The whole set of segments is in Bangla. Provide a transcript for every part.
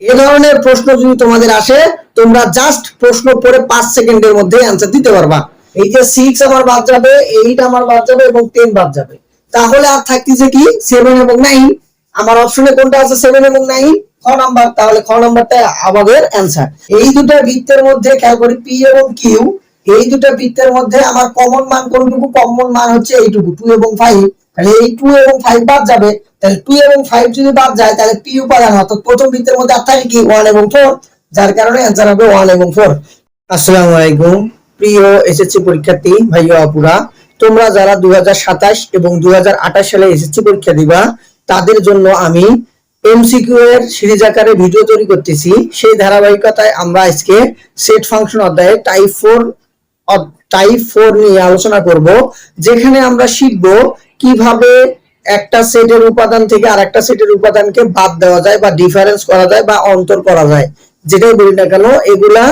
এ ধরনের প্রশ্ন যদি তোমাদের আসে, তোমরা জাস্ট প্রশ্ন পড়ে 5 সেকেন্ডের মধ্যে অ্যান্সার দিতে পারবা। এই যে 6 আমার বাদ যাবে, 8 আমার বাদ যাবে এবং 10 বাদ যাবে, তাহলে আর থাকতেছে কি 7 এবং 9। আমার অপশনে কোনটা আছে 7 এবং 9? খ নাম্বার। তাহলে খ নাম্বারটা আমাদের অ্যান্সার। এই দুটো বৃত্তের মধ্যে খেয়াল করি পি এবং কিউ, এই দুটো বৃত্তের মধ্যে আমার কমন মান কোনটুকু? কমন মান হচ্ছে এইটুকু, 2 এবং 5। তাহলে এই 2 এবং 5 বাদ যাবে, তাহলে 2 এবং 5 যদি বাদ যায় তাহলে পি উপাদান অর্থাৎ প্রথম বৃত্তের মধ্যে আর থাকে কি 1 এবং 4, যার কারণে অ্যান্সার হবে 1 এবং 4। আসসালামু আলাইকুম প্রিয় এসএসসি পরীক্ষার্থী ভাই ও আপুরা, তোমরা যারা 2027 এবং 2028 সালে এসএসসি পরীক্ষা দিবা তাদের জন্য আমি এমসিকিউ এর সিরিজ আকারে ভিডিও তৈরি করতেছি। সেই ধারাবাহিকতায় আমরা আজকে সেট ফাংশন অধ্যায়ে টাইপ 4 নিয়ে আলোচনা করব, যেখানে আমরা শিখব কিভাবে একটা সেটের উপাদান থেকে আরেকটা সেটের উপাদানকে বাদ দেওয়া যায় বা ডিফারেন্স করা যায় বা অন্তর করা যায়, যেটাই বলি না কেন এগুলা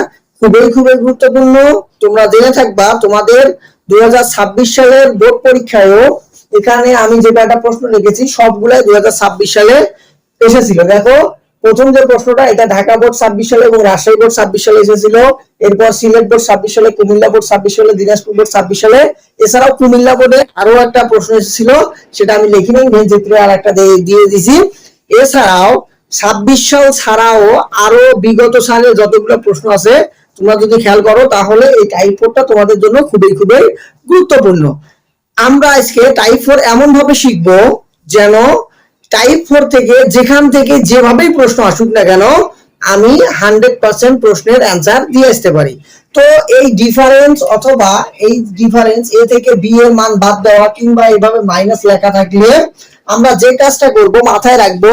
খুবই খুবই গুরুত্বপূর্ণ। তোমরা জেনে থাকবা তোমাদের 2026 সালের বোর্ড পরীক্ষায়ও এখানে আমি যে কয়টা প্রশ্ন লিখেছি সবগুলাই 2026 সালে এসেছিল। দেখো প্রথম যে প্রশ্নটা, এটা ঢাকা বোর্ড 26 সালে এবং রাজশাহী বোর্ড 26 সালে এসেছিল। এরপর সিলেট বোর্ড 26 সালে, কুমিল্লা বোর্ড 26 সালে, দিনাজপুর বোর্ড 26 সালে। এছাড়াও কুমিল্লা বোর্ডে আরো একটা প্রশ্ন এসেছিল, সেটা আমি লিখি নাই, চিত্রে আর একটা দিয়ে দিয়েছি। এছাড়াও 26 সাল ছাড়াও আরো বিগত সালে যতগুলো প্রশ্ন আছে তোমরা যদি খেয়াল করো তাহলে এই টাইপ 4টা তোমাদের জন্য খুবই খুবই গুরুত্বপূর্ণ। আমরা আজকে টাইপ 4 এমন ভাবে শিখবো যেন টাইপ 4 থেকে যেখান থেকে যেভাবেই প্রশ্ন আসুক না কেন আমি 100% প্রশ্নের অ্যান্সার দিয়ে আসতে পারি। তো এই ডিফারেন্স অথবা এই ডিফারেন্স এ থেকে বি এর মান বাদ দেওয়া কিংবা এইভাবে মাইনাস লেখা থাকলে আমরা যে কাজটা করব মাথায় রাখবো,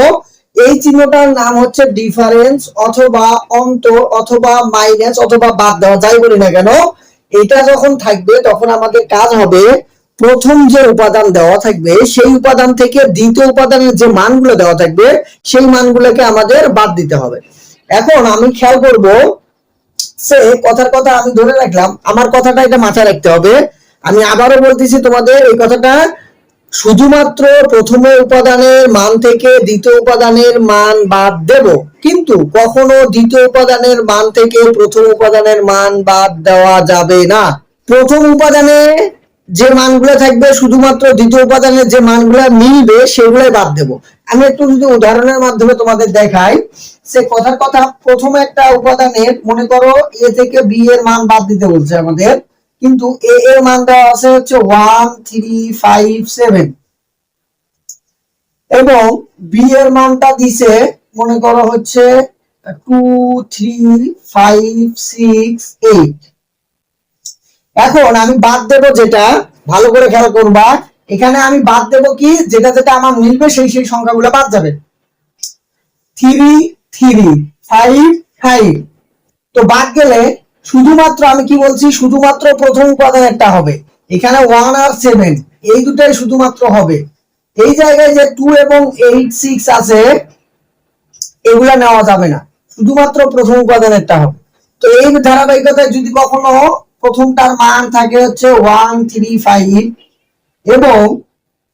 এই চিহ্নটার নাম হচ্ছে ডিফারেন্স অথবা অন্তর অথবা মাইনাস অথবা বাদ দেওয়া, যাই বলি না কেন এটা যখন থাকবে তখন আমাদের কাজ হবে প্রথম যে উপাদান দেওয়া থাকবে সেই উপাদান থেকে দ্বিতীয় উপাদানের যে মানগুলো দেওয়া থাকবে সেই মানগুলোকে আমাদের বাদ দিতে হবে। এখন আমি খেয়াল করব, সে কথার কথা আমি ধরে রাখলাম, আমার কথাটা এটা মাথায় রাখতে হবে। আমি আবারও বলতেছি তোমাদের এই কথাটা, শুধুমাত্র প্রথম উপাদানের মান থেকে দ্বিতীয় উপাদানের মান বাদ দেব, কিন্তু কখনো দ্বিতীয় উপাদানের মান থেকে প্রথম উপাদানের মান বাদ দেওয়া যাবে না। প্রথম উপাদানে যে মানগুলো থাকবে শুধুমাত্র দ্বিতীয় উপাদানের যে মানগুলো মিলবে সেগুলোই বাদ দেব। আমি একটু যদি উদাহরণের মাধ্যমে তোমাদের দেখাই, সে কথার কথা প্রথম একটা উপাদানের মনে করো এ থেকে বি এর মান বাদ দিতে বলছে আমাদের, কিন্তু এ এর মান দেওয়া আছে হচ্ছে 1 3 5 7 এবং বি এর মানটা দিছে মনে করো হচ্ছে 2 3 5 6 8। এখন আমি বাদ দেব, যেটা ভালো করে খেয়াল করবা, এখানে আমি বাদ দেব কি যেটা যেটা আমার মিলবে সেই সেই সংখ্যাগুলো বাদ যাবে। 3 3 5 5 তো বাদ গেলে শুধুমাত্র আমি কি বলছি, শুধুমাত্র প্রথম উপাদান একটা হবে। এখানে 1 আর 7 এই দুটাই শুধুমাত্র হবে। এই জায়গায় যে 2 এবং 8 6 আছে এগুলা নেওয়া যাবে না, শুধুমাত্র প্রথম উপাদানেরটা হবে। তো এই ধারাবাহিকতায় যদি কখনো প্রথমটার মান থাকে হচ্ছে 1 3 5 এবং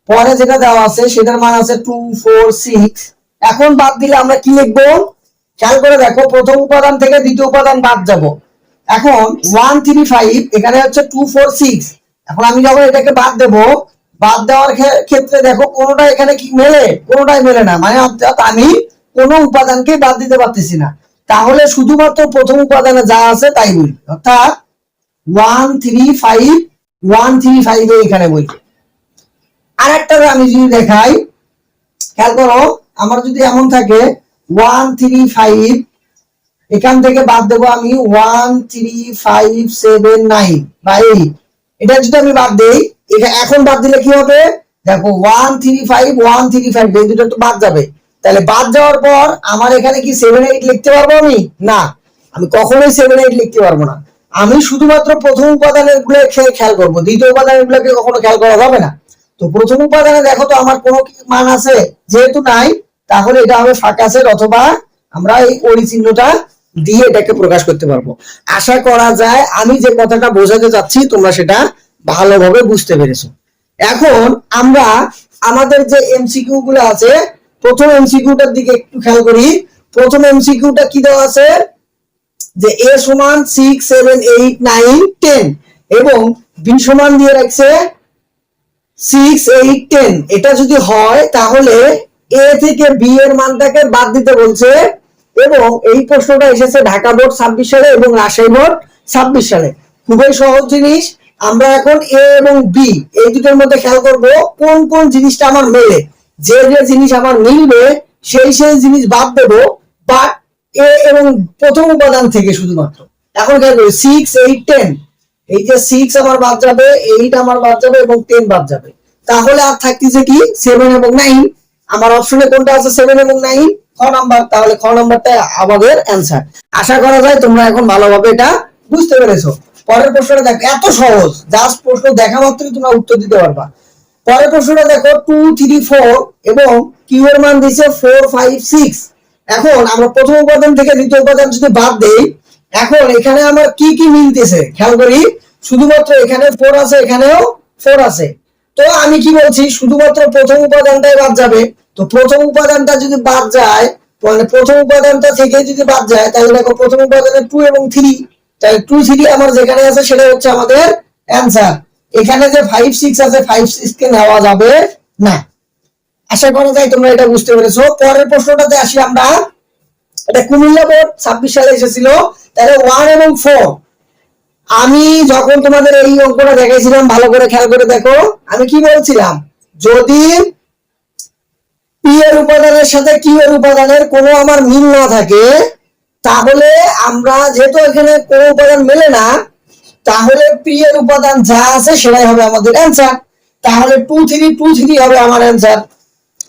পরে যেটা দেওয়া আছে সেটার মান আছে 2 4 6, এখন বাদ দিলে আমরা কি লিখবো খেয়াল করে দেখো, প্রথম উপাদান থেকে দ্বিতীয় উপাদান বাদ যাব। এখন 1 3 5 এখানে হচ্ছে 2 4 6, এখন আমি যখন এটাকে বাদ দেব, বাদ দেওয়ার ক্ষেত্রে দেখো কোনোটা এখানে কি মেলে, কোনোটাই মেলে না, মানে অর্থাৎ আমি কোনো উপাদানকে বাদ দিতে পারতেছি না। তাহলে শুধুমাত্র প্রথম উপাদানে যা আছে তাই বলি, অর্থাৎ 1 3 5 1 3 5 এখানে বলি। আর একটা আমি যদি দেখাই, খেয়াল করো, আমার যদি এমন থাকে 1 3 5 এখান থেকে বাদ দেবো আমি 1 3 5 7 9 বা 8, এটা যদি আমি বাদ দেই, এখন বাদ দিলে কি হবে দেখো 1 3 5 1 3 5 এই দুটো তো বাদ যাবে। তাহলে বাদ যাওয়ার পর আমার এখানে কি 7 8 লিখতে পারবো আমি? না, আমি কখনোই 7 8 লিখতে পারবো না। আমি শুধুমাত্র প্রথম উপাদানের গুলো খেয়াল করবো, দ্বিতীয় উপাদানের গুলোকে কখনো খেয়াল করা যাবে না। তো প্রথম উপাদানে দেখো তো আমার কোনো মান আছে, যেহেতু নাই তাহলে এটা হবে ফাঁকা সেট, অথবা আমরা এই ওই চিহ্নটা দিয়ে এটাকে প্রকাশ করতে পারবো। আশা করা যায় আমি যে কথাটা বোঝাতে চাচ্ছি তোমরা সেটা ভালোভাবে বুঝতে পেরেছো। এখন আমরা আমাদের যে এমসিকিউ গুলো আছে, প্রথম এমসিকিউটার দিকে একটু খেয়াল করি। প্রথম এমসিকিউটা কি দেওয়া আছে যে a সমান 6 7 8 9 10 এবং b সমান দিয়ে রাখছে 6 8 10। এটা যদি হয় তাহলে a থেকে b এর মানটাকে বাদ দিতে বলছে এবং এই প্রশ্নটা এসেছে ঢাকা বোর্ড 26 সালে এবং রাজশাহী বোর্ড 26 সালে। খুবই সহজ জিনিস। আমরা এখন a এবং b এই দুটোর মধ্যে খেয়াল করব কোন কোন জিনিসটা আমার মেলে, যে যে জিনিস আমার মিলবে সেই সেই জিনিস বাদ দেব, বাট a এবং প্রথম উপাদান থেকে শুধুমাত্র। এখন খেয়াল করি 6 8 10, এই যে 6 আমার বাদ যাবে, 8 আমার বাদ যাবে এবং 10 বাদ যাবে, তাহলে আর থাকতেছে কি 7 এবং 9। আমার অপশনে কোনটা আছে 7 এবং 9? খ নাম্বার। তাহলে খ নাম্বারটা আমাদের অ্যানসার। আশা করা যায় তোমরা এখন ভালোভাবে এটা বুঝতে পেরেছো। পরের প্রশ্নটা দেখো, এত সহজ, জাস্ট প্রশ্ন দেখা মাত্রই তোমরা উত্তর দিতে পারবা। পরের প্রশ্নটা দেখো 2 3 4 এবং কিউ এর মান দিয়েছে 4 5 6। এখন আমরা প্রথম উপাদান থেকে দ্বিতীয় উপাদান যদি বাদ দেই, এখন এখানে আমার কি কি মিলতেছে খেয়াল করি। শুধুমাত্র এখানে 4 আছে, এখানেও 4 আছে। তো আমি কি বলছি, শুধুমাত্র প্রথম উপাদানটাই বাদ যাবে। তো প্রথম উপাদানটা যদি বাদ যায়, মানে প্রথম উপাদানটা থেকে যদি বাদ যায়, তাহলে দেখো প্রথম উপাদানে 2 এবং 3, তাহলে 2 3 আমার যেখানে আছে সেটা হচ্ছে আমাদের অ্যানসার। এখানে যে 5 6 আছে, 5 6 কে নেওয়া যাবে না। আশা করা যায় তোমরা এটা বুঝতে পেরেছো। পরের প্রশ্নটাতে আসি আমরা। এটা কুমিল্লা বোর্ড 26 সালে এসেছিল। তাহলে 1 এবং 4, আমি যখন তোমাদের এই অঙ্কটা দেখাইছিলাম ভালো করে খেয়াল করে দেখো, আমি কি বলছিলাম, যদি পি এর উপাদানের সাথে কিউ এর উপাদানের কোনো আমার মিল না থাকে, তাহলে আমরা যেহেতু এখানে কোনো উপাদান মেলে না, তাহলে পি এর উপাদান যা আছে সেটাই হবে আমাদের অ্যানসার। তাহলে 2 3 2 3 হবে আমার অ্যানসার।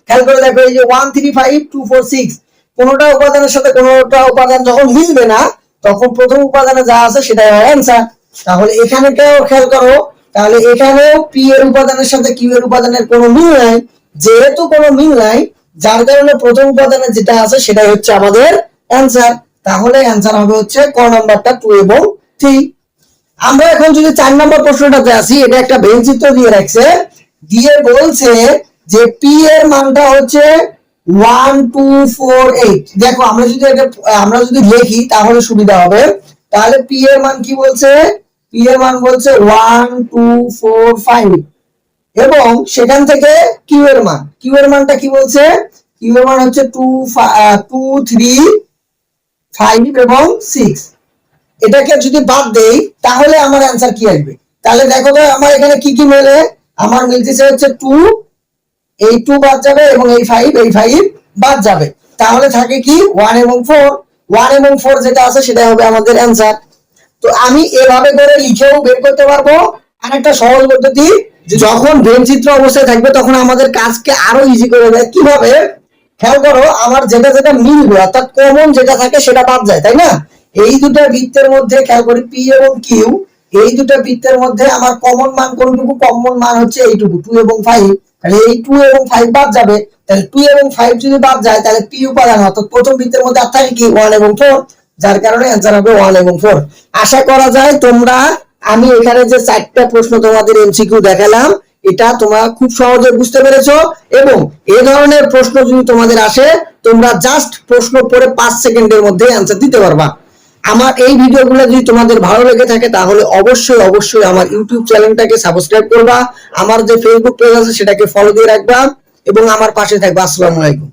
খেয়াল করে দেখো, এই যে 1 3 5 2 4 6, কোনোটা উপাদানের সাথে কোনোটা উপাদান যখন মিলবে না, তখন প্রথম উপাদানে যা আছে সেটাই হবে অ্যানসার। তাহলে এখানেটাও খেয়াল করো, তাহলে এখানেও পি এর উপাদানের সাথে কিউ এর উপাদানের কোনো মিল নাই। যেহেতু কোনো মিল নাই, যার কারণে প্রথম উপাদানে যেটা আছে সেটাই হচ্ছে আমাদের অ্যানসার। তাহলে অ্যানসার হবে হচ্ছে ক নাম্বারটা 2 এবং 3। আমরা এখন যদি 4 নম্বর প্রশ্নটাতে আসি, এটা একটা ভেন চিত্র দিয়ে রাখছে, দিয়ে বলছে যে পি এর মানটা হচ্ছে 1 2 4 8। দেখো আমরা যদি লিখি তাহলে সুবিধা হবে। তাহলে পি এর মান কি বলছে, পি এর মান বলছে 1 2 4 5 এবং সেখান থেকে কিউ এর মান, কিউ এর মানটা কি বলছে, কিউ এর মান হচ্ছে 2 3 5 এবং 6। এটাকে যদি বাদ দেই তাহলে আমার অ্যানসার কি আসবে। তাহলে দেখো তো আমার এখানে কি কি মেলে, আমার মিলতেছে হচ্ছে 2, এই 2 বাদ যাবে এবং এই 5 বাদ যাবে। তাহলে থাকে কি 1 এবং 4, 1 এবং 4 যেটা আছে সেটা হবে আমাদের অ্যানসার। তো আমি এভাবে করে লিখেও বের করতে পারবো। আর একটা সহজ পদ্ধতি, যখন ভেন চিত্র অবস্থায় থাকবে তখন আমাদের কাজকে আরো ইজি করে দেয়। কিভাবে, খেয়াল করো, আমার যেটা যেটা মিলবে অর্থাৎ কমন যেটা থাকে সেটা বাদ যায়, তাই না? এই দুটো বৃত্তের মধ্যে খেয়াল করি পি এবং কিউ, এই দুটো বৃত্তের মধ্যে আমার কমন মান কোনটুকু, কমন মান হচ্ছে এইটুকু 2 এবং 5। তাহলে এই 2 এবং 5 বাদ যাবে। তাহলে 2 এবং 5 যদি বাদ যায় তাহলে পি উপাদান অর্থাৎ প্রথম বৃত্তের মধ্যে আর থাকে কি 1 এবং 4, যার কারণে অ্যানসার হবে 1 এবং 4। আশা করা যায় তোমরা, আমি এখানে যে 4টা প্রশ্ন তোমাদের এমসিকিউ দেখালাম এটা তোমরা খুব সহজে বুঝতে পেরেছো। এবং এই ধরনের প্রশ্ন যদি তোমাদের আসে, তোমরা জাস্ট প্রশ্ন পড়ে 5 সেকেন্ডের মধ্যে অ্যানসার দিতে পারবা। আমার এই ভিডিওগুলো যদি তোমাদের ভালো লেগে থাকে তাহলে অবশ্যই অবশ্যই আমার ইউটিউব চ্যানেলটাকে সাবস্ক্রাইব করবা, আমার যে ফেসবুক পেজ আছে সেটাকে ফলো দিয়ে রাখবা এবং আমার পাশে থাকবা। আসসালামু আলাইকুম।